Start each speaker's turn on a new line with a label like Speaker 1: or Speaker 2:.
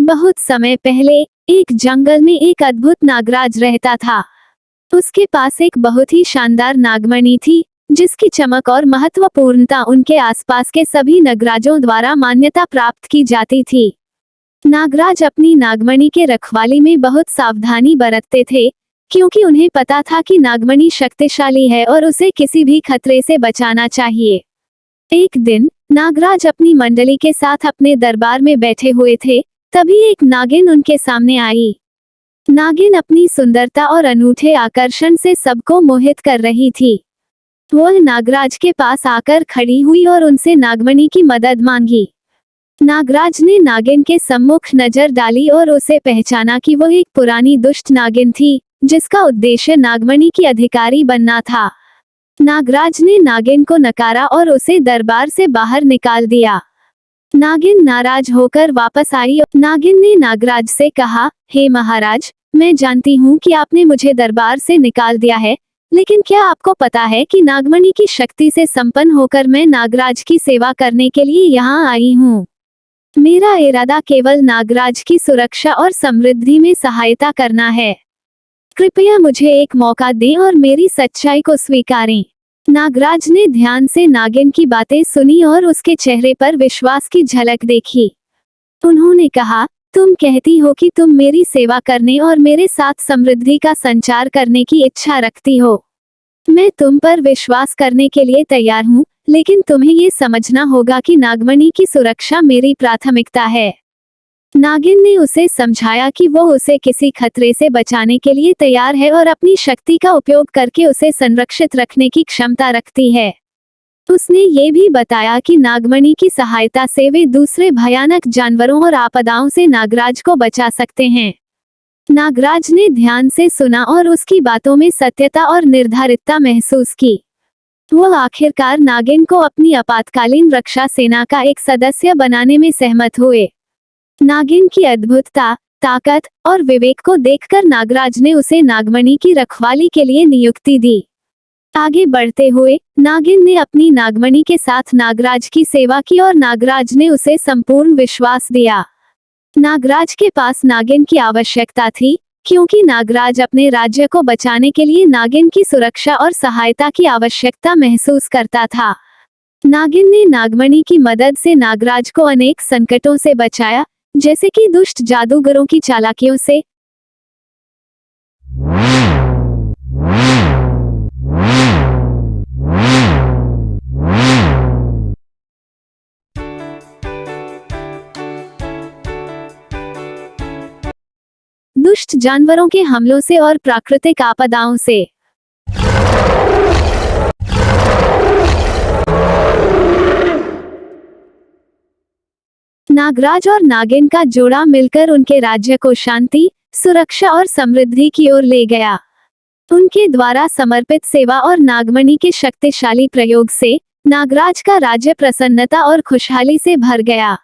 Speaker 1: बहुत समय पहले एक जंगल में एक अद्भुत नागराज रहता था। उसके पास एक बहुत ही शानदार नागमणि थी, जिसकी चमक और महत्वपूर्णता उनके आसपास के सभी नागराजों द्वारा मान्यता प्राप्त की जाती थी। नागराज अपनी नागमणि के रखवाली में बहुत सावधानी बरतते थे, क्योंकि उन्हें पता था कि नागमणि शक्तिशाली है और उसे किसी भी खतरे से बचाना चाहिए। एक दिन नागराज अपनी मंडली के साथ अपने दरबार में बैठे हुए थे, तभी एक नागिन उनके सामने आई। नागिन अपनी सुंदरता और अनूठे आकर्षण से सबको मोहित कर रही थी। वह नागराज के पास आकर खड़ी हुई और उनसे नागमणि की मदद मांगी। नागराज ने नागिन के सम्मुख नजर डाली और उसे पहचाना कि वह एक पुरानी दुष्ट नागिन थी, जिसका उद्देश्य नागमणि की अधिकारी बनना था। नागराज ने नागिन को नकारा और उसे दरबार से बाहर निकाल दिया। नागिन नाराज होकर वापस आई और नागिन ने नागराज से कहा, हे महाराज, मैं जानती हूँ कि आपने मुझे दरबार से निकाल दिया है, लेकिन क्या आपको पता है कि नागमणि की शक्ति से संपन्न होकर मैं नागराज की सेवा करने के लिए यहाँ आई हूँ। मेरा इरादा केवल नागराज की सुरक्षा और समृद्धि में सहायता करना है। कृपया मुझे एक मौका दें और मेरी सच्चाई को स्वीकारें। नागराज ने ध्यान से नागिन की बातें सुनी और उसके चेहरे पर विश्वास की झलक देखी। उन्होंने कहा, तुम कहती हो कि तुम मेरी सेवा करने और मेरे साथ समृद्धि का संचार करने की इच्छा रखती हो। मैं तुम पर विश्वास करने के लिए तैयार हूँ, लेकिन तुम्हें ये समझना होगा कि नागमणि की सुरक्षा मेरी प्राथमिकता है। नागिन ने उसे समझाया कि वो उसे किसी खतरे से बचाने के लिए तैयार है और अपनी शक्ति का उपयोग करके उसे संरक्षित रखने की क्षमता रखती है। उसने ये भी बताया कि नागमणि की सहायता से वे दूसरे भयानक जानवरों और आपदाओं से नागराज को बचा सकते हैं। नागराज ने ध्यान से सुना और उसकी बातों में सत्यता और निर्धारितता महसूस की। वो आखिरकार नागिन को अपनी आपातकालीन रक्षा सेना का एक सदस्य बनाने में सहमत हुए। नागिन की अद्भुतता, ताकत और विवेक को देखकर नागराज ने उसे नागमणि की रखवाली के लिए नियुक्ति दी। आगे बढ़ते हुए नागिन ने अपनी नागमणि के साथ नागराज की सेवा की और नागराज ने उसे संपूर्ण विश्वास दिया। नागराज के पास नागिन की आवश्यकता थी, क्योंकि नागराज अपने राज्य को बचाने के लिए नागिन की सुरक्षा और सहायता की आवश्यकता महसूस करता था। नागिन ने नागमणि की मदद से नागराज को अनेक संकटों से बचाया, जैसे कि दुष्ट जादूगरों की चालाकियों से। दुष्ट जानवरों के हमलों से और प्राकृतिक आपदाओं से। नागराज और नागिन का जोड़ा मिलकर उनके राज्य को शांति, सुरक्षा और समृद्धि की ओर ले गया। उनके द्वारा समर्पित सेवा और नागमणि के शक्तिशाली प्रयोग से नागराज का राज्य प्रसन्नता और खुशहाली से भर गया।